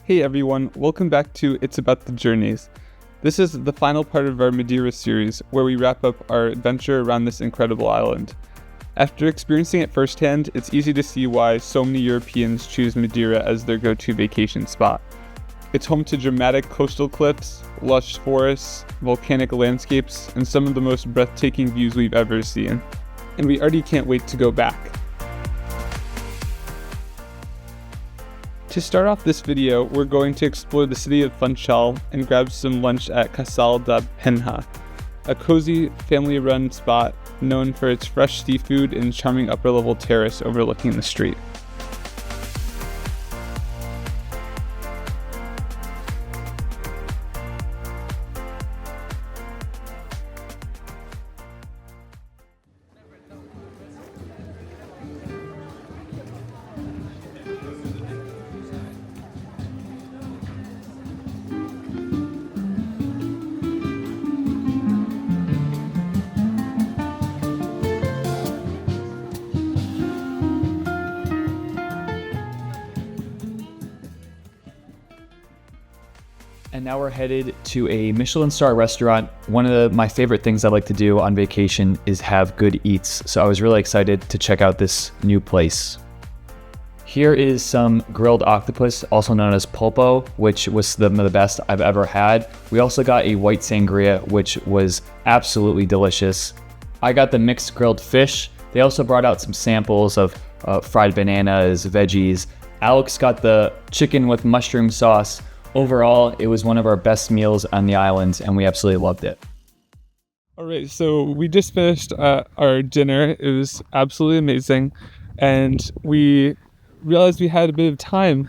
Hey everyone, welcome back to It's About the Journeys. This is the final part of our Madeira series, where we wrap up our adventure around this incredible island. After experiencing it firsthand, it's easy to see why so many Europeans choose Madeira as their go-to vacation spot. It's home to dramatic coastal cliffs, lush forests, volcanic landscapes, and some of the most breathtaking views we've ever seen. And we already can't wait to go back. To start off this video, we're going to explore the city of Funchal and grab some lunch at Casal da Penha, a cozy, family-run spot known for its fresh seafood and charming upper-level terrace overlooking the street. And now we're headed to a Michelin star restaurant. One of my favorite things I like to do on vacation is have good eats. So I was really excited to check out this new place. Here is some grilled octopus, also known as pulpo, which was some of the best I've ever had. We also got a white sangria, which was absolutely delicious. I got the mixed grilled fish. They also brought out some samples of fried bananas, veggies. Alex got the chicken with mushroom sauce. Overall, it was one of our best meals on the islands, and we absolutely loved it. All right, so we just finished our dinner. It was absolutely amazing, and we realized we had a bit of time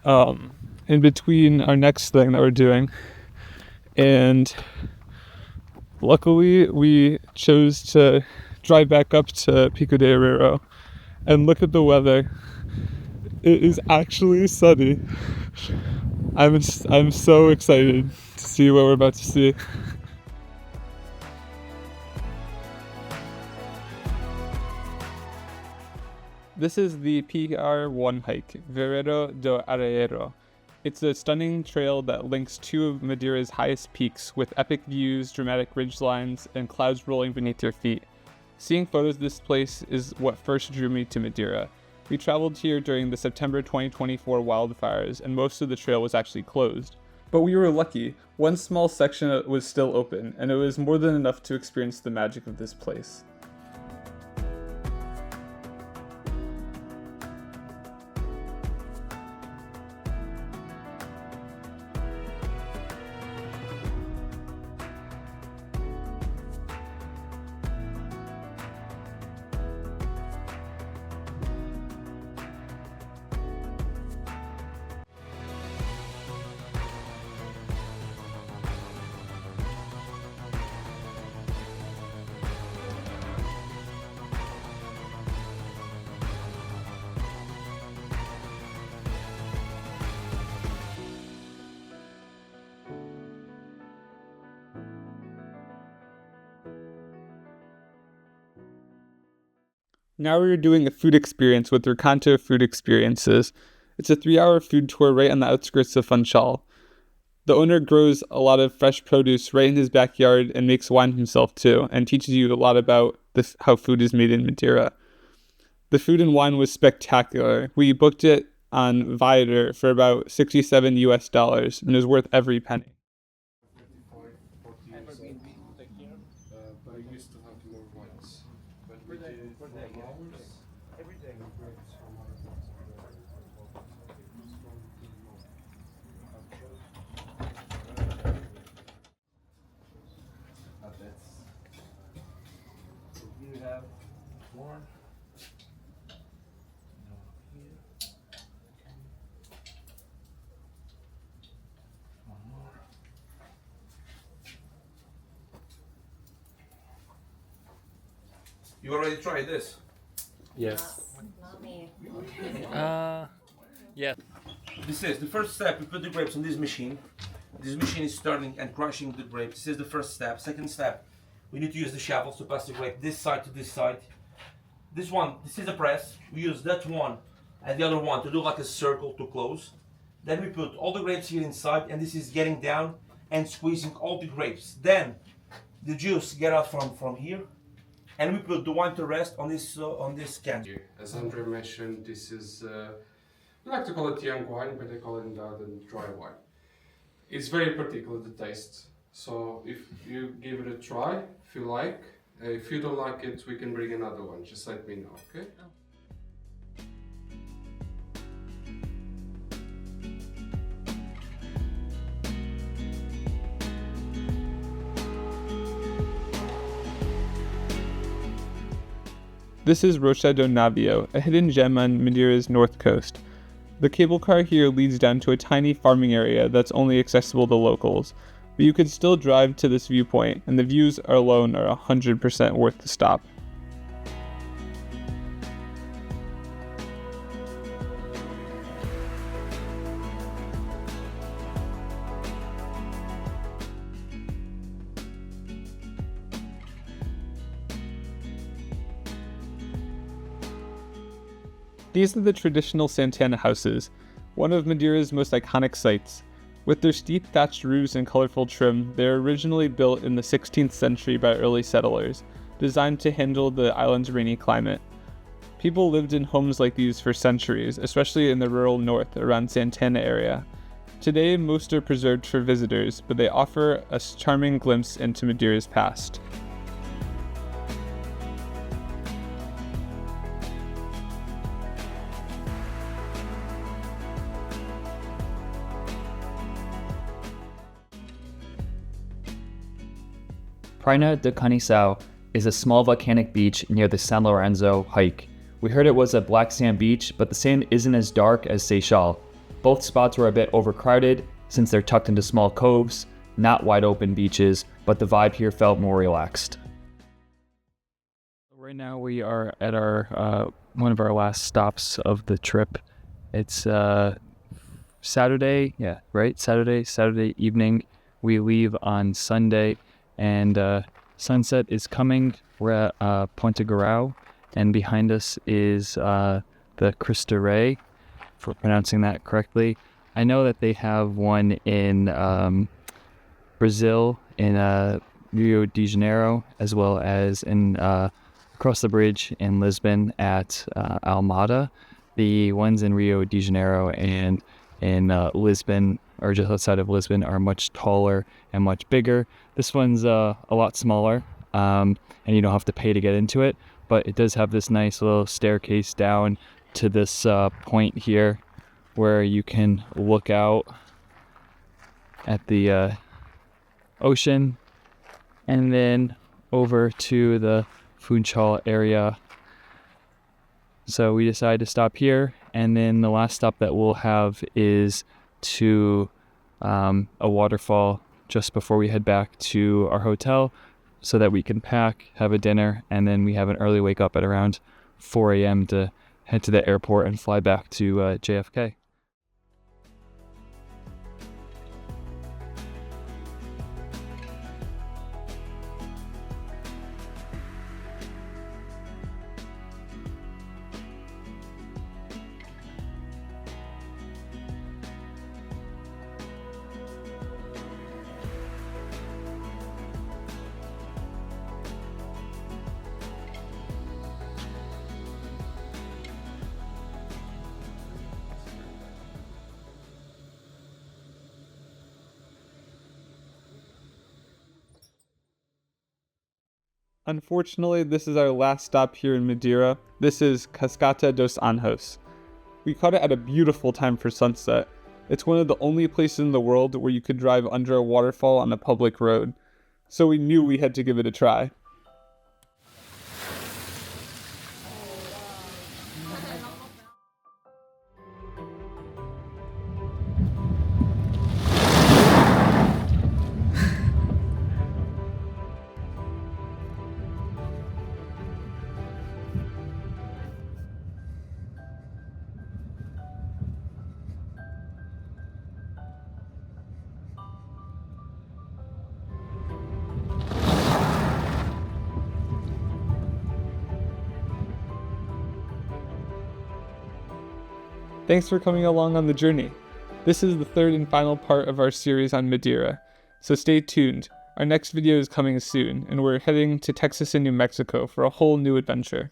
in between our next thing that we're doing, and luckily we chose to drive back up to Pico de Arieiro and look at the weather. It is actually sunny. I'm so excited to see what we're about to see. This is the PR1 Hike, Vereda do Arieiro. It's a stunning trail that links two of Madeira's highest peaks with epic views, dramatic ridgelines, and clouds rolling beneath your feet. Seeing photos of this place is what first drew me to Madeira. We traveled here during the September 2024 wildfires, and most of the trail was actually closed. But we were lucky. One small section was still open, and it was more than enough to experience the magic of this place. Now we're doing a food experience with Re-Canto Food Experiences. It's a 3-hour food tour right on the outskirts of Funchal. The owner grows a lot of fresh produce right in his backyard and makes wine himself too, and teaches you a lot about how food is made in Madeira. The food and wine was spectacular. We booked it on Viator for about $67 US, and it was worth every penny. But I used to have more wines. But we did 4 hours. Every day we break from other parts of the world. So you have more. One more. You already tried this? Yes. Not me. Yeah. This is the first step. We put the grapes on this machine. This machine is turning and crushing the grapes. This is the first step. Second step, we need to use the shovels to pass the grape this side to this side. This is a press. We use that one and the other one to do like a circle to close. Then we put all the grapes here inside, and this is getting down and squeezing all the grapes. Then the juice get out from here, and we put the wine to rest on this can. As Andre mentioned, this is we like to call it young wine, but I call it the dry wine. It's very particular, the taste. So if you give it a try, if you like, if you don't like it, we can bring another one. Just let me know, okay? This is Rocha do Navio, a hidden gem on Madeira's north coast. The cable car here leads down to a tiny farming area that's only accessible to locals, but you could still drive to this viewpoint, and the views alone are 100% worth the stop. These are the traditional Santana houses, one of Madeira's most iconic sights. With their steep thatched roofs and colorful trim, they were originally built in the 16th century by early settlers, designed to handle the island's rainy climate. People lived in homes like these for centuries, especially in the rural north around Santana area. Today, most are preserved for visitors, but they offer a charming glimpse into Madeira's past. Prainha de Caniçal is a small volcanic beach near the San Lorenzo hike. We heard it was a black sand beach, but the sand isn't as dark as Seychelles. Both spots were a bit overcrowded since they're tucked into small coves, not wide open beaches, but the vibe here felt more relaxed. Right now we are at our one of our last stops of the trip. It's Saturday, Saturday evening. We leave on Sunday, and sunset is coming. We're at Ponta Garajau, and behind us is the Cristo Rei, for pronouncing that correctly. I know that they have one in Brazil, in Rio de Janeiro, as well as in across the bridge in Lisbon at Almada. The ones in Rio de Janeiro and in Lisbon, or just outside of Lisbon, are much taller and much bigger. This one's a lot smaller, and you don't have to pay to get into it, but it does have this nice little staircase down to this point here where you can look out at the ocean and then over to the Funchal area. So we decided to stop here, and then the last stop that we'll have is to a waterfall just before we head back to our hotel so that we can pack, have a dinner, and then we have an early wake up at around 4 a.m. to head to the airport and fly back to JFK. Unfortunately, this is our last stop here in Madeira. This is Cascata dos Anjos. We caught it at a beautiful time for sunset. It's one of the only places in the world where you could drive under a waterfall on a public road, so we knew we had to give it a try. Thanks for coming along on the journey. This is the third and final part of our series on Madeira, so stay tuned. Our next video is coming soon, and we're heading to Texas and New Mexico for a whole new adventure.